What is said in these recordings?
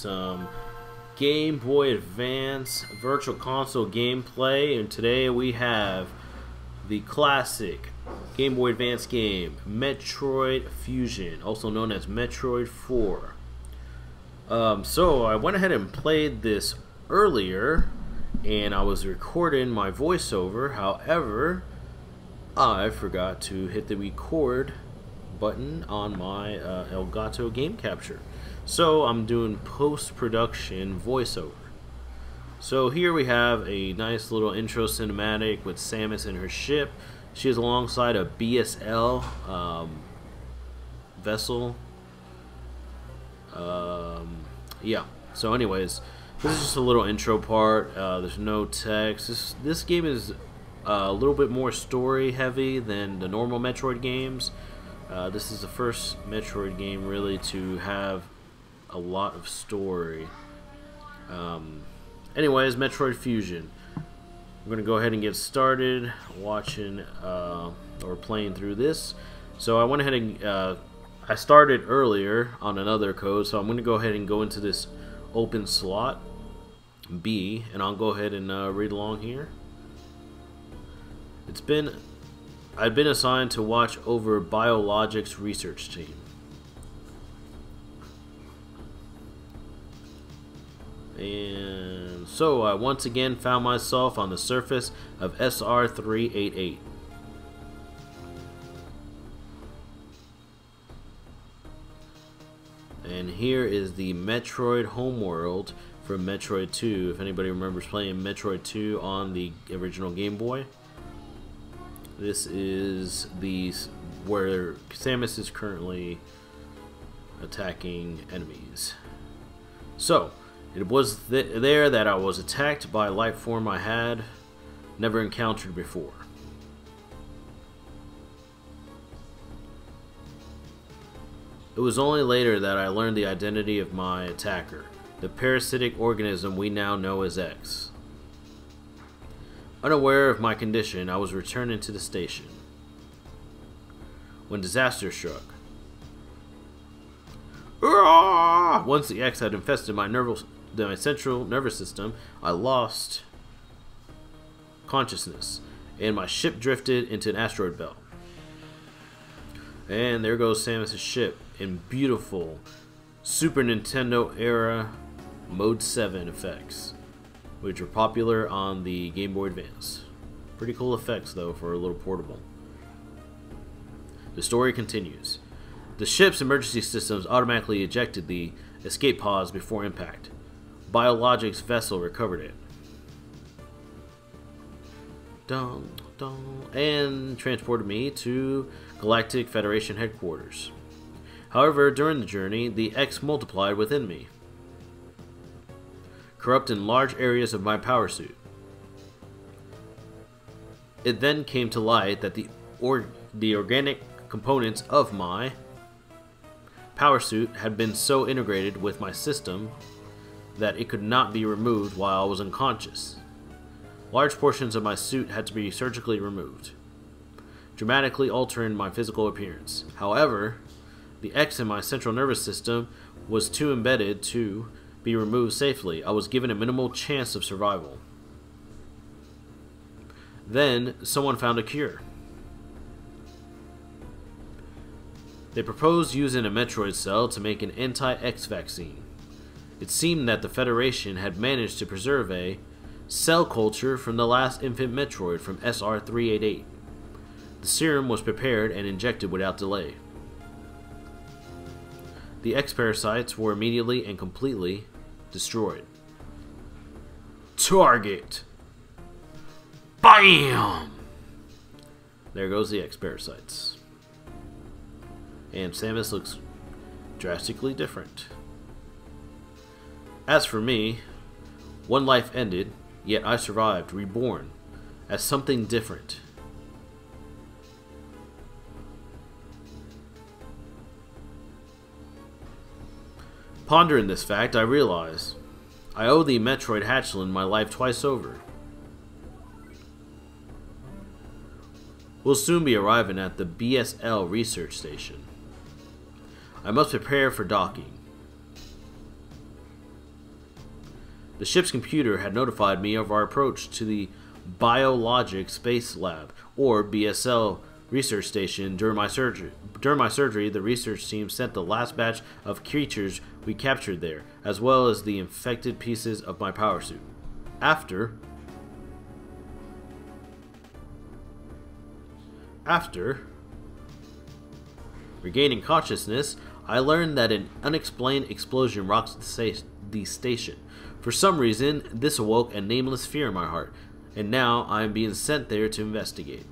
some Game Boy Advance Virtual Console gameplay, and today we have the classic Game Boy Advance game Metroid Fusion, also known as Metroid 4. So I went ahead and played this earlier, and I was recording my voiceover. However, I forgot to hit the record button on my Elgato game capture. So I'm doing post-production voiceover. So here we have a nice little intro cinematic with Samus and her ship. She is alongside a BSL vessel. Yeah. So anyways, this is just a little intro part. There's no text. This game is a little bit more story heavy than the normal Metroid games. This is the first Metroid game really to have a lot of story. Anyways, Metroid Fusion. I'm going to go ahead and get started watching or playing through this. So I went ahead and I started earlier on another code, so I'm going to go ahead and go into this open slot B, and I'll go ahead and read along here. I've been assigned to watch over biologics research team. And so I once again found myself on the surface of SR388. And here is the Metroid homeworld from Metroid 2, if anybody remembers playing Metroid 2 on the original Game Boy. This is where Samus is currently attacking enemies. So, it was there that I was attacked by a life form I had never encountered before. It was only later that I learned the identity of my attacker, the parasitic organism we now know as X. Unaware of my condition, I was returning to the station when disaster struck. Once the X had infested my central nervous system, I lost consciousness, and my ship drifted into an asteroid belt. And there goes Samus' ship in beautiful Super Nintendo era Mode 7 effects, which are popular on the Game Boy Advance. Pretty cool effects though for a little portable. The story continues. The ship's emergency systems automatically ejected the escape pods before impact. Biologics vessel recovered it. And transported me to Galactic Federation headquarters. However, during the journey, the X multiplied within me, corrupting large areas of my power suit. It then came to light that the organic components of my power suit had been so integrated with my system that it could not be removed while I was unconscious. Large portions of my suit had to be surgically removed, dramatically altering my physical appearance. However, the X in my central nervous system was too embedded to be removed safely. I was given a minimal chance of survival. Then, someone found a cure. They proposed using a Metroid cell to make an anti-X vaccine. It seemed that the Federation had managed to preserve a cell culture from the last infant Metroid from SR388. The serum was prepared and injected without delay. The X parasites were immediately and completely destroyed. Target! BAM! There goes the X parasites. And Samus looks drastically different. As for me, one life ended, yet I survived, reborn, as something different. Pondering this fact, I realize I owe the Metroid hatchling my life twice over. We'll soon be arriving at the BSL research station. I must prepare for docking. The ship's computer had notified me of our approach to the Biologic Space Lab, or BSL research station. During my surgery, the research team sent the last batch of creatures we captured there, as well as the infected pieces of my power suit. After regaining consciousness, I learned that an unexplained explosion rocked the station. For some reason, this awoke a nameless fear in my heart, and now I am being sent there to investigate.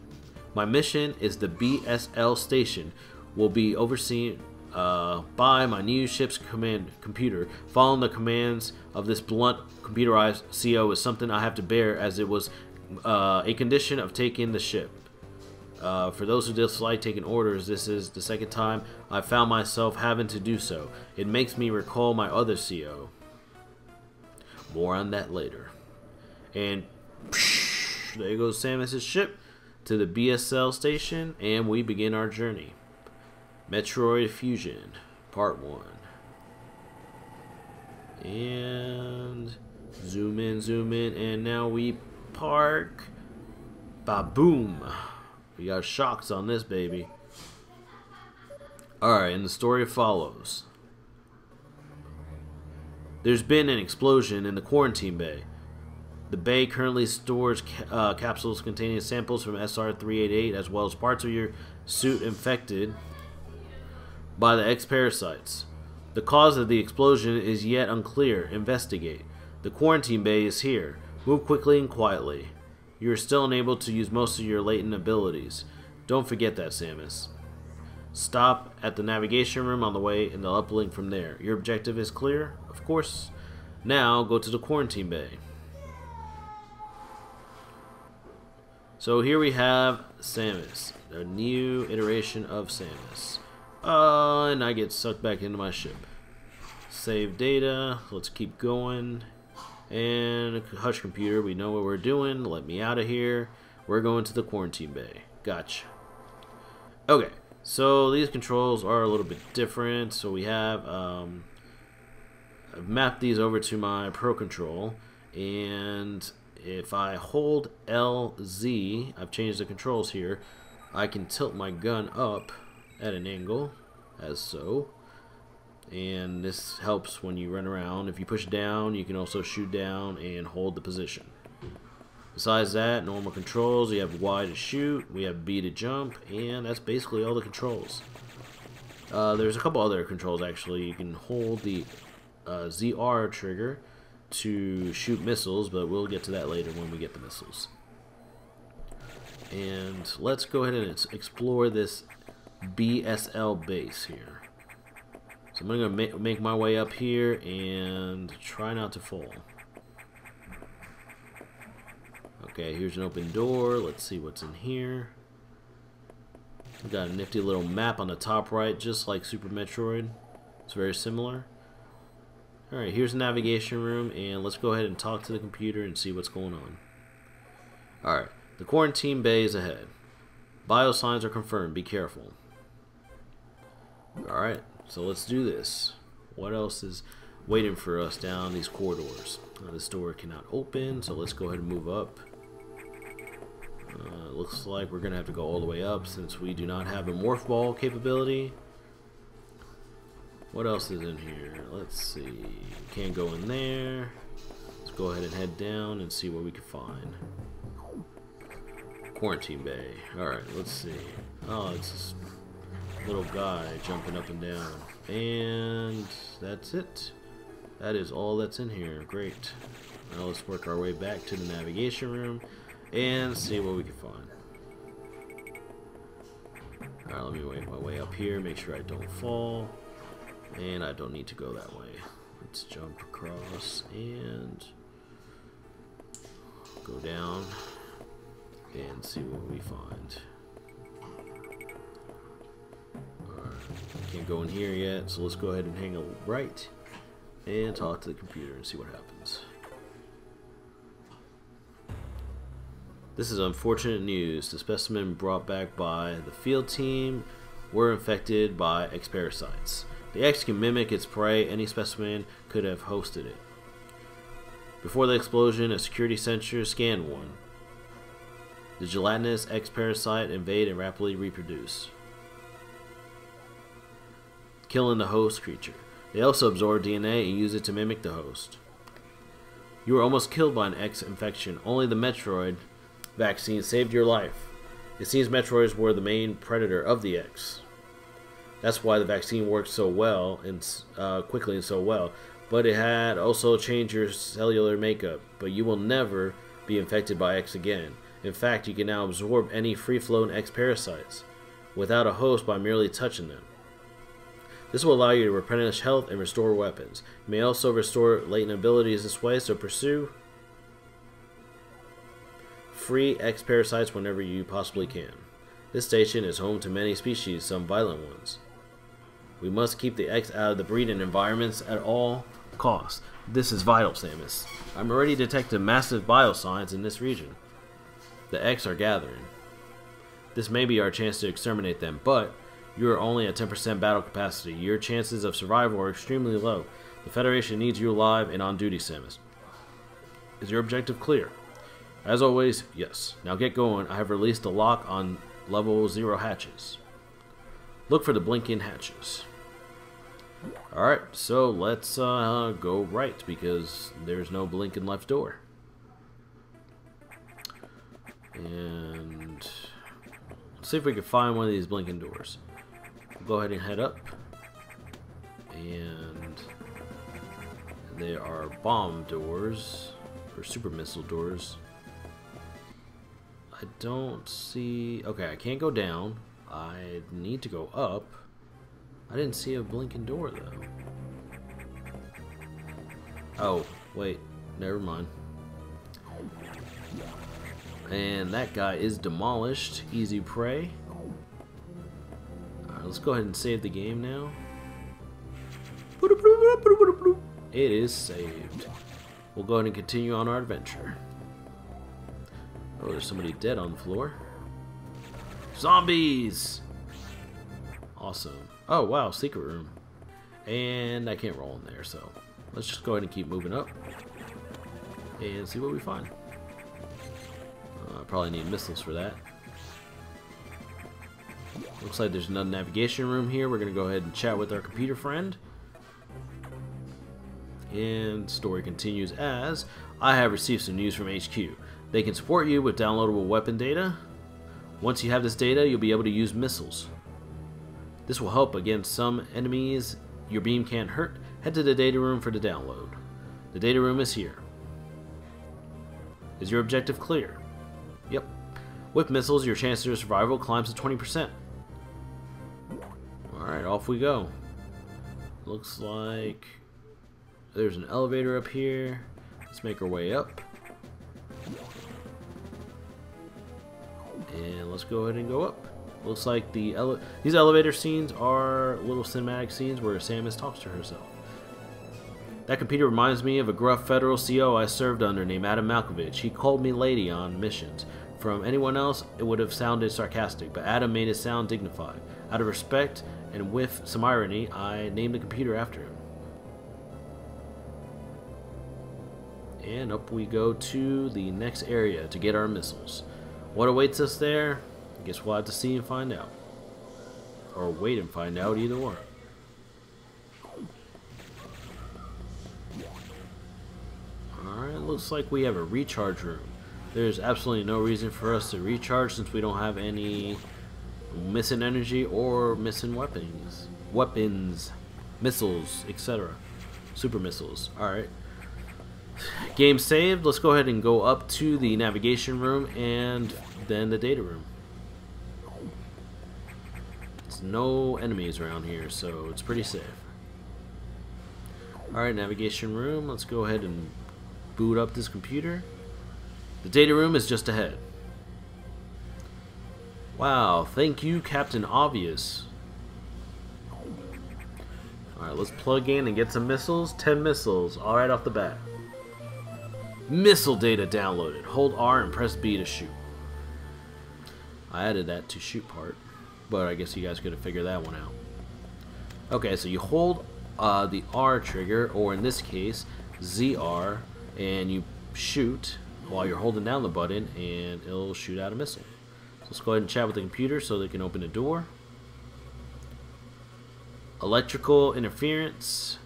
My mission is the BSL station will be overseen by my new ship's command computer. Following the commands of this blunt computerized CO is something I have to bear, as it was a condition of taking the ship. For those who dislike taking orders, this is the second time I found myself having to do so. It makes me recall my other CO. More on that later. And there goes Samus's ship to the BSL station, and we begin our journey. Metroid Fusion, Part 1. And zoom in, and now we park. Ba-boom. We got shocks on this baby. Alright, and the story follows. There's been an explosion in the quarantine bay. The bay currently stores capsules containing samples from SR-388, as well as parts of your suit infected by the X-parasites. The cause of the explosion is yet unclear. Investigate. The quarantine bay is here. Move quickly and quietly. You are still unable to use most of your latent abilities. Don't forget that, Samus. Stop at the navigation room on the way, and they'll uplink from there. Your objective is clear? Of course. Now, go to the quarantine bay. So here we have Samus. A new iteration of Samus. And I get sucked back into my ship. Save data. Let's keep going. And hush computer, we know what we're doing. Let me out of here. We're going to the quarantine bay. Gotcha. Okay, so these controls are a little bit different. So we have I've mapped these over to my Pro Control, and if I hold LZ, I've changed the controls here. I can tilt my gun up at an angle, as so. And this helps when you run around. If you push down, you can also shoot down and hold the position. Besides that, normal controls. You have Y to shoot, we have B to jump, and that's basically all the controls. There's a couple other controls actually. You can hold the ZR trigger to shoot missiles, but we'll get to that later when we get the missiles. And let's go ahead and explore this BSL base here. So I'm going to make my way up here and try not to fall. Okay, here's an open door. Let's see what's in here. We've got a nifty little map on the top right, just like Super Metroid. It's very similar. Alright, here's the navigation room, and let's go ahead and talk to the computer and see what's going on. Alright, the quarantine bay is ahead. Biosigns are confirmed. Be careful. Alright. So let's do this. What else is waiting for us down these corridors? This door cannot open, so let's go ahead and move up. Looks like we're going to have to go all the way up since we do not have a morph ball capability. What else is in here? Let's see. Can't go in there. Let's go ahead and head down and see what we can find. Quarantine bay. Alright, let's see. Oh, it's this little guy jumping up and down. And that's it. That is all that's in here. Great. Now let's work our way back to the navigation room and see what we can find. Alright, let me make my way up here, make sure I don't fall. And I don't need to go that way. Let's jump across and go down and see what we find. Can't go in here yet, so let's go ahead and hang a right and talk to the computer and see what happens. This is unfortunate news. The specimen brought back by the field team were infected by X-parasites. The X can mimic its prey. Any specimen could have hosted it. Before the explosion, a security sensor scanned one. The gelatinous X parasite invade and rapidly reproduce, killing the host creature. They also absorb DNA and use it to mimic the host. You were almost killed by an X infection. Only the Metroid vaccine saved your life. It seems Metroids were the main predator of the X. That's why the vaccine worked so well and quickly and so well. But it had also changed your cellular makeup. But you will never be infected by X again. In fact, you can now absorb any free-flown X parasites without a host by merely touching them. This will allow you to replenish health and restore weapons. You may also restore latent abilities this way, so pursue free X parasites whenever you possibly can. This station is home to many species, some violent ones. We must keep the X out of the breeding environments at all costs. This is vital, Samus. I'm already detecting massive biosigns in this region. The X are gathering. This may be our chance to exterminate them, but you are only at 10% battle capacity. Your chances of survival are extremely low. The Federation needs you alive and on duty, Samus. Is your objective clear? As always, yes. Now get going. I have released the lock on level 0 hatches. Look for the blinking hatches. Alright, so let's go right because there's no blinking left door. And let's see if we can find one of these blinking doors. Go ahead and head up. And there are bomb doors, or super missile doors. I don't see... Okay, I can't go down. I need to go up. I didn't see a blinking door, though. Oh, wait. Never mind. And that guy is demolished. Easy prey. Alright, let's go ahead and save the game now. It is saved. We'll go ahead and continue on our adventure. Oh, there's somebody dead on the floor. Zombies! Awesome. Oh, wow, secret room. And I can't roll in there, so let's just go ahead and keep moving up and see what we find. I probably need missiles for that. Looks like there's another navigation room here. We're going to go ahead and chat with our computer friend. And story continues as I have received some news from HQ. They can support you with downloadable weapon data. Once you have this data, you'll be able to use missiles. This will help against some enemies your beam can't hurt. Head to the data room for the download. The data room is here. Is your objective clear? Yep. With missiles, your chance of survival climbs to 20%. Alright, off we go. Looks like there's an elevator up here. Let's make our way up. And let's go ahead and go up. Looks like these elevator scenes are little cinematic scenes where Samus talks to herself. That computer reminds me of a gruff federal CO I served under named Adam Malkovich. He called me lady on missions. From anyone else, it would have sounded sarcastic, but Adam made it sound dignified. Out of respect and with some irony, I named the computer after him. And up we go to the next area to get our missiles. What awaits us there? I guess we'll have to see and find out. Or wait and find out, either or. Alright, looks like we have a recharge room. There's absolutely no reason for us to recharge since we don't have any missing energy or missing weapons, missiles, etc. Super missiles. Alright. Game saved. Let's go ahead and go up to the navigation room and then the data room. There's no enemies around here, so it's pretty safe. Alright, navigation room. Let's go ahead and boot up this computer. The data room is just ahead. Wow, thank you, Captain Obvious. Alright, let's plug in and get some missiles. 10 missiles, alright off the bat. Missile data downloaded. Hold R and press B to shoot. I added that to shoot part, but I guess you guys could have figured that one out. Okay, so you hold the R trigger, or in this case, ZR, and you shoot while you're holding down the button, and it'll shoot out a missile. So let's go ahead and chat with the computer so they can open the door. Electrical interference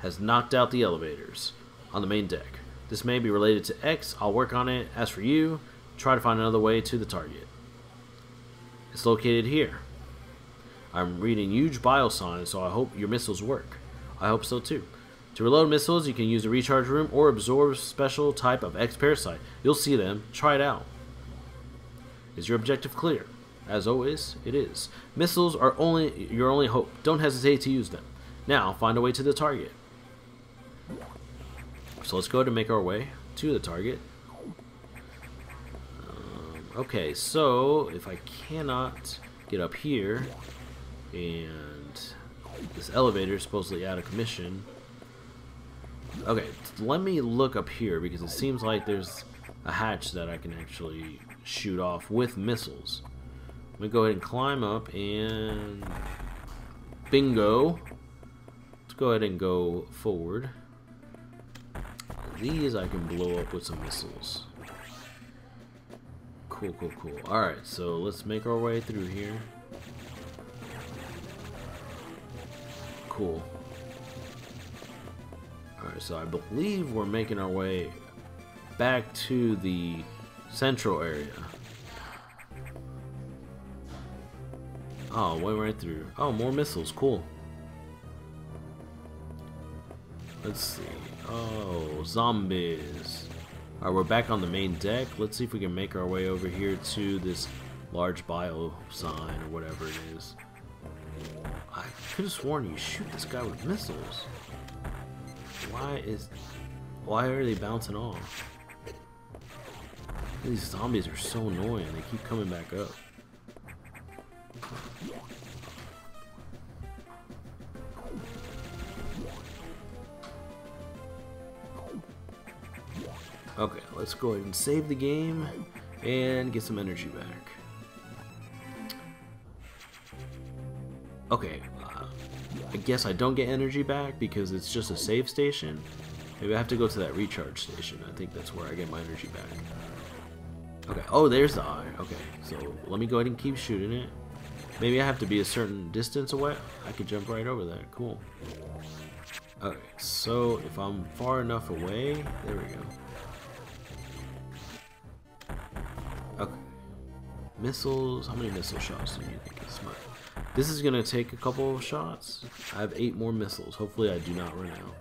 has knocked out the elevators on the main deck. This may be related to X. I'll work on it. As for you, try to find another way to the target. It's located here. I'm reading huge bio signs, so I hope your missiles work. I hope so too. To reload missiles, you can use a recharge room or absorb special type of X parasite. You'll see them. Try it out. Is your objective clear? As always, it is. Missiles are your only hope. Don't hesitate to use them. Now, find a way to the target. So let's go ahead and make our way to the target. Okay, so if I cannot get up here, and this elevator is supposedly out of commission. Okay, let me look up here because it seems like there's a hatch that I can actually shoot off with missiles. Let me go ahead and climb up and bingo. Let's go ahead and go forward. These I can blow up with some missiles. Cool, cool, cool. Alright, so let's make our way through here. Cool. Alright, so I believe we're making our way back to the central area. Oh, went right through. Oh, more missiles. Cool. Let's see. Oh, zombies. Alright, we're back on the main deck. Let's see if we can make our way over here to this large bio sign or whatever it is. I could have sworn you shoot this guy with missiles. Why are they bouncing off? These zombies are so annoying. They keep coming back up. Okay, let's go ahead and save the game and get some energy back. Okay, I guess I don't get energy back because it's just a save station. Maybe I have to go to that recharge station. I think that's where I get my energy back. Okay, oh, there's the eye. Okay, so let me go ahead and keep shooting it. Maybe I have to be a certain distance away. I could jump right over that. Cool. Okay, so if I'm far enough away, there we go. Okay. Missiles. How many missile shots do you think is smart? This is gonna take a couple of shots. I have 8 more missiles. Hopefully I do not run out.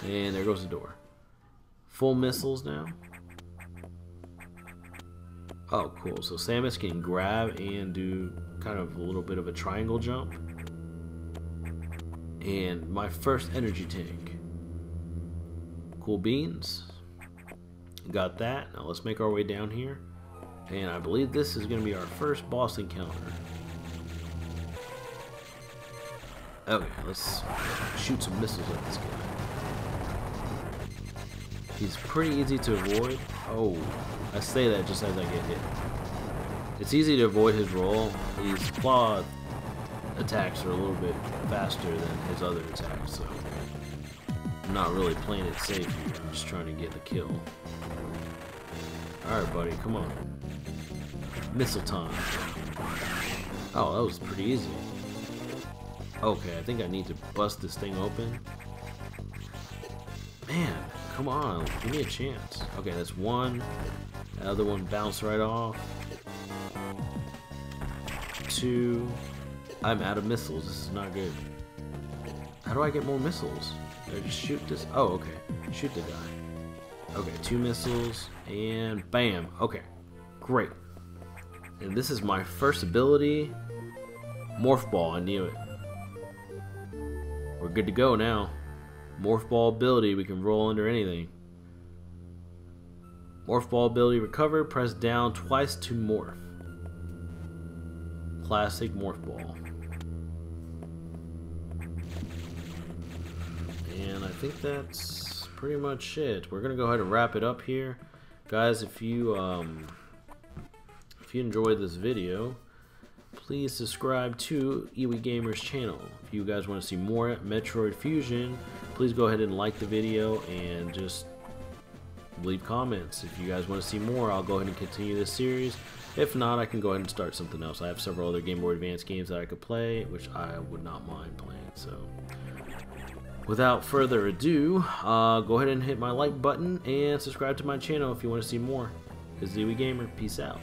And there goes the door. Full missiles now. Oh, cool. So Samus can grab and do kind of a little bit of a triangle jump. And my first energy tank. Cool beans. Got that. Now let's make our way down here. And I believe this is going to be our first boss encounter. Okay, let's shoot some missiles at this guy. He's pretty easy to avoid. Oh, I say that just as I get hit. It's easy to avoid his roll. His claw attacks are a little bit faster than his other attacks, so I'm not really playing it safe here. I'm just trying to get the kill. Alright, buddy, come on. Missile time. Oh, that was pretty easy. Okay, I think I need to bust this thing open. Man, come on, give me a chance. Okay, that's one. The other one bounced right off. 2. I'm out of missiles. This is not good. How do I get more missiles? Did I just shoot this? Oh, okay. Shoot the guy. Okay, 2 missiles. And bam. Okay, great. And this is my first ability. Morph Ball. I knew it. We're good to go now. Morph Ball ability. We can roll under anything. Morph Ball ability recover. Press down twice to morph. Classic Morph Ball. And I think that's pretty much it. We're gonna go ahead and wrap it up here, guys. If you enjoyed this video, please subscribe to Iwi Gamer's channel. If you guys want to see more Metroid Fusion, please go ahead and like the video and just leave comments. If you guys want to see more, I'll go ahead and continue this series. If not, I can go ahead and start something else. I have several other Game Boy Advance games that I could play, which I would not mind playing. So without further ado, go ahead and hit my like button and subscribe to my channel if you want to see more. This is Zooey Gamer. Peace out.